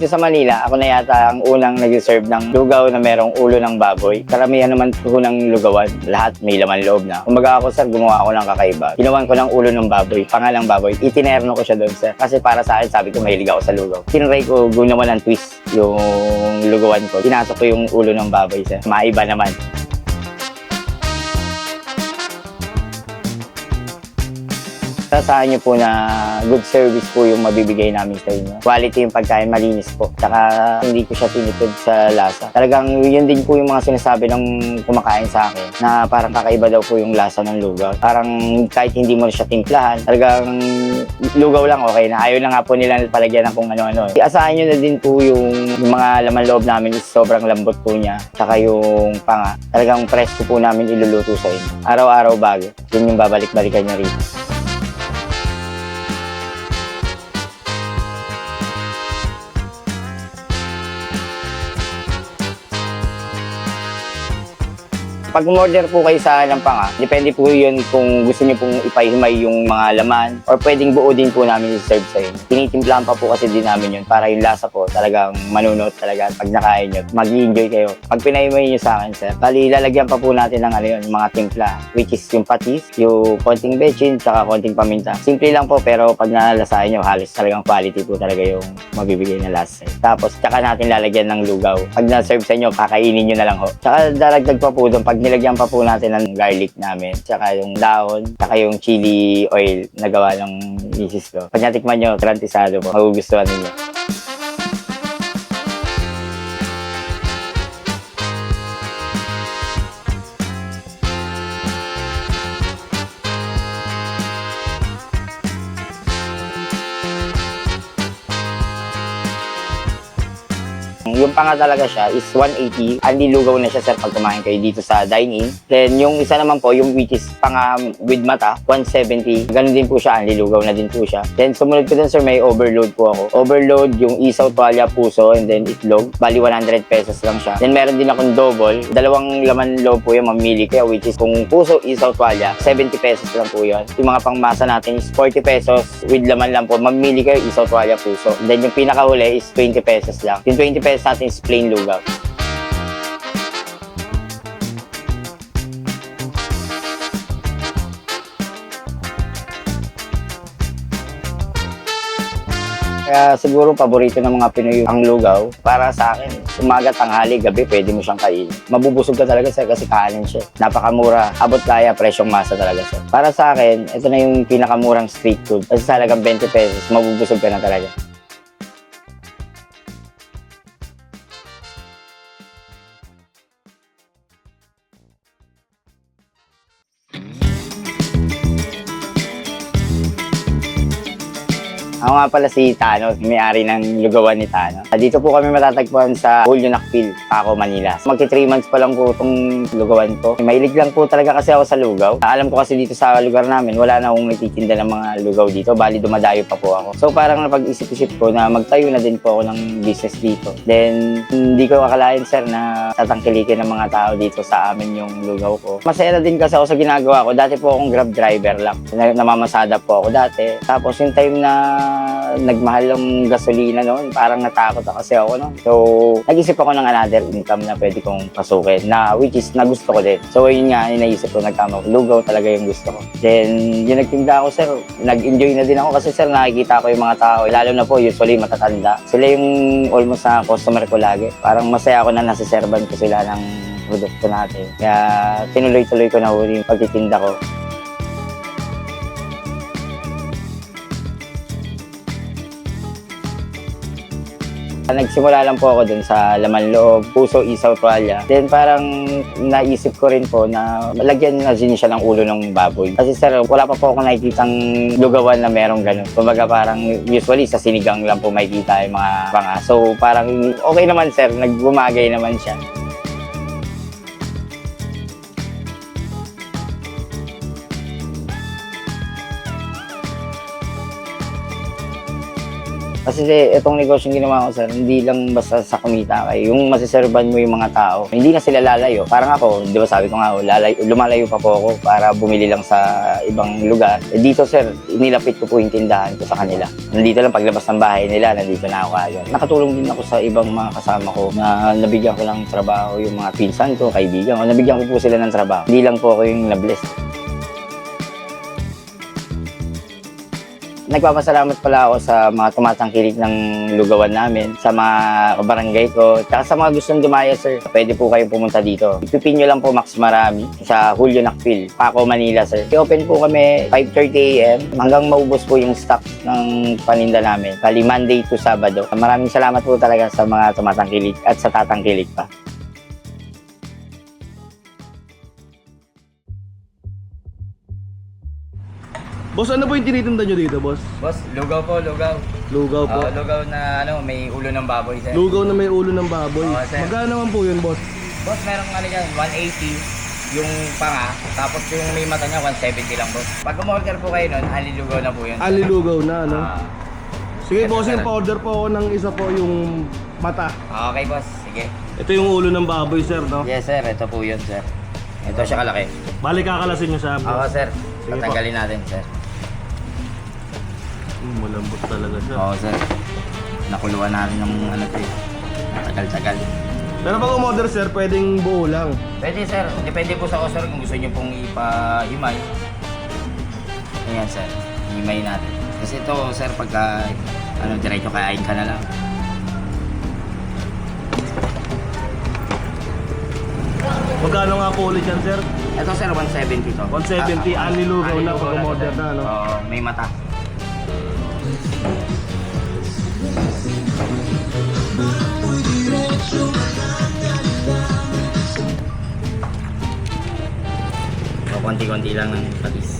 dito sa Manila, ako na yata ang unang nag-serve ng lugaw na merong ulo ng baboy. Karamihan naman po ng lugawan, lahat may laman loob na. Kumbaga ako sir, gumawa ako ng kakaiba. Ginawan ko ng ulo ng baboy, pangalang baboy. Itinerno ko siya doon sir. Kasi para sa akin, sabi ko mahilig ako sa lugaw. Tinry ko gumawa ng twist yung lugawan ko. Pinasok ko yung ulo ng baboy sir. Maiba naman. Sasahan nyo po na good service po yung mabibigay namin sa inyo. Quality yung pagkain, malinis po. Tsaka hindi ko siya tinipid sa lasa. Talagang yun din po yung mga sinasabi ng kumakain sa akin na parang kakaiba daw po yung lasa ng lugaw. Parang kahit hindi mo na siya timplahan, talagang lugaw lang okay na. Ayaw na nga po nila palagyan ng kung ano-ano. Asahan nyo na din po yung mga laman loob namin is sobrang lambot po niya. Tsaka yung panga, talagang presko po namin iluluto sa inyo. Araw-araw bago. Yun yung babalik-balikan nyo rito. Pag umorder po kayo sa Lampanga, depende po yun kung gusto niyo pong ipahimay yung mga laman or pwedeng buo din po namin i-serve sa inyo. Tinitimplahan pa po kasi din namin yun para yung lasa po talagang manunot talaga. Pag nakain nyo, mag-i-enjoy kayo. Pag pinahimay nyo sa akin, sir, bali lalagyan pa po natin ng yun, mga timpla, which is yung patis, yung konting bechin, tsaka konting paminta. Simple lang po pero pag nalasahin nyo, halos talagang quality po talaga yung mabibigay na lasa. Tapos, tsaka natin lalagyan ng lugaw. Pag na-serve sa inyo, kakainin nyo na lang ho. Tsaka daragdag pa po doon, pag nilagyan pa po natin ng garlic namin, tsaka yung dahon, tsaka yung chili oil na gawa ng misis ko. Pag natikman nyo, garantisado po, magugustuhan ninyo. Yung panga talaga siya is 180. Anli lugaw na siya sir pag kumain kayo dito sa dine-in. Then yung isa naman po, yung which is panga with mata, 170. Ganun din po siya, anli lugaw na din po siya. Then sumunod ko dun sir, may overload po ako. Overload yung isaw, tuwalya, puso, and then itlog. Bali 100 pesos lang siya. Then meron din akong double. Dalawang laman loob po yung mamili kayo, which is kung puso, isaw, tuwalya, 70 pesos lang po yun. Yung mga pangmasa natin is 40 pesos with laman lang po. Mamili kayo, isaw, tuwalya, puso. And then yung pinakahuli is 20 pesos lang. Yung 20 pesos natin is plain lugaw. Kaya siguro paborito ng mga Pinoy ang lugaw. Para sa akin, umaga, tanghali, gabi, pwede mo siyang kainin. Mabubusog ka talaga sir kasi kanin siya. Napakamura, abot kaya, presyong masa talaga sir. Para sa akin, ito na yung pinakamurang street food. Kasi sa halagang 20 pesos, mabubusog ka na talaga. Ako nga pala si Tano, may-ari ng lugawan ni Tano. Dito po kami matatagpuan sa Julio Nakpil, Paco, Manila. Magti 3 months pa lang po itong lugawan ko. Mahilig lang po talaga kasi ako sa lugaw. Alam ko kasi dito sa lugar namin, wala na akong nagtitinda ng mga lugaw dito. Bali, dumadayo pa po ako. So parang napag-isip-isip ko na magtayo na din po ako ng business dito. Then, hindi ko akalain sir na tatangkilikin ng mga tao dito sa amin yung lugaw ko. Masaya na din kasi ako sa ginagawa ko. Dati po akong grab driver lang. Namamasada po ako dati. Tapos yung time na nagmahal ng gasolina noon, parang natakot kasi ako noon. So, nag-isip ako ng another income na pwede kong pasukin na which is na gusto ko din. So, yun nga, naisip ko, nagkama ko. Lugaw talaga yung gusto ko. Then, yung nagtinda ako, sir, nag-enjoy na din ako kasi sir, nakikita ko yung mga tao. Lalo na po, usually matatanda. Sila yung almost na customer ko lagi. Parang masaya ako na nasiservan ko sila ng produkto natin. Kaya, tinuloy-tuloy ko na huli yung pagtitinda ko. Nagsimula lang po ako dun sa laman loob, puso, isaw, tuwalya. Then parang naisip ko rin po na lagyan na din siya ng ulo ng baboy. Kasi sir, wala pa po ako nakikitang lugawan na merong ganun. Kumbaga parang usually sa sinigang lang po makikita yung mga panga. So parang okay naman sir, nagbumagay naman siya. Kasi itong negosyong ginawa ko, sir, hindi lang basta sa kumita kayo. Yung masiservan mo yung mga tao, hindi na sila lalayo. Parang ako, di ba sabi ko nga, lumalayo pa po ako para bumili lang sa ibang lugar. Dito, sir, inilapit ko po yung tindahan ko sa kanila. Nandito lang paglabas ng bahay nila, nandito na ako agad. Nakatulong din ako sa ibang mga kasama ko na nabigyan ko ng trabaho, yung mga pinsan ko, kaibigan ko. Nabigyan ko po sila ng trabaho. Hindi lang po ako yung na-bless. Nagpapasalamat pala ako sa mga tumatangkilik ng lugawan namin, sa mga kabarangay ko, at sa mga gustong dumaya, sir. Pwede po kayo pumunta dito. Ipipin nyo lang po Max Marami sa Julio Nakpil, Paco, Manila, sir. I-open po kami 5:30 AM hanggang maubos po yung stock ng paninda namin. Bali Monday to Sabado. Maraming salamat po talaga sa mga tumatangkilik at sa tatangkilik pa. Boss, ano po yung tinitinda nyo dito, boss? Boss, lugaw po, lugaw. Lugaw po. Lugaw na may ulo ng baboy, sir. Lugaw na may ulo ng baboy. Oo, sir. Magkano naman po yun, boss? Boss, merong yan, 180 yung panga, tapos yung may mata niya, 170 lang, boss. Pag umorder po kayo nun, alilugaw na po yun. Sir. Alilugaw na, ano? Sige, Yes, boss, sir. yung pa-order po ako ng isa po yung mata. Okay, boss. Sige. Ito yung ulo ng baboy, sir, no? Yes, sir. Ito po yun, sir. Ito siya kalaki. Balik kakalasin nyo siya, Oo, boss. sir. Sige po. Tatanggalin natin, sir. Malambot talaga siya. Oo, sir. Nakuluan natin ng ano to eh. Matagal-tagal. Pero pag umorder, sir, pwedeng buo lang. Pwede, sir. Depende po sa order kung gusto niyo pong ipahimay. Ayan, sir. Himay natin. Kasi ito, sir, pagka diretso kain ka na lang. Magkano nga po ulit yan, sir? Ito, sir, 170 to. 170, alilugaw na pag alilugaw umorder sir. na, no? Oo, may mata. O, konti-konti lang ng patis.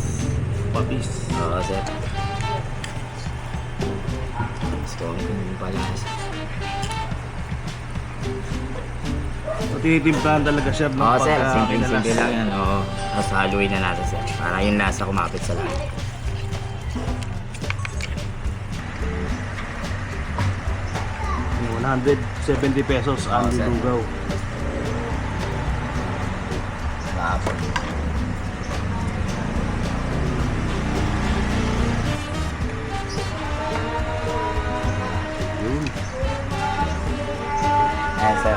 Patis. Oo, sir. Gusto ko yung pala. So, tinitimplahan talaga, sir, no? Oo, sir. Pagka Simple-simple kinalas. lang yan. Oo. Tapos haluin na natin, sir. Para yung lasa kumapit sa lahat. Yung 170 pesos ang sir. lugaw. Tapos. Yun. Ayan, sir.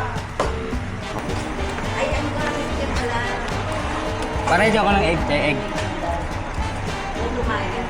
Ay, ano ba? Sige pala. Pareho ako ng egg. Ay, lumayan.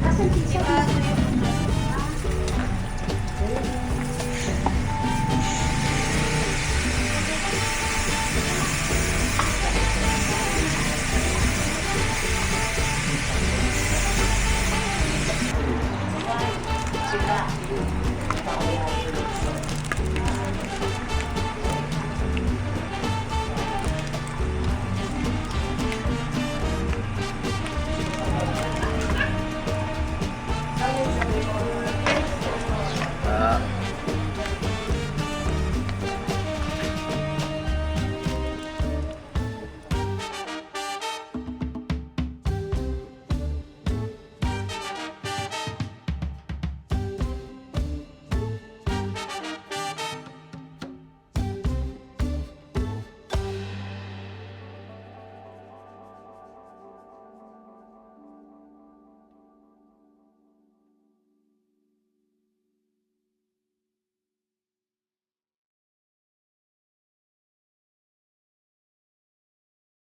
Asan si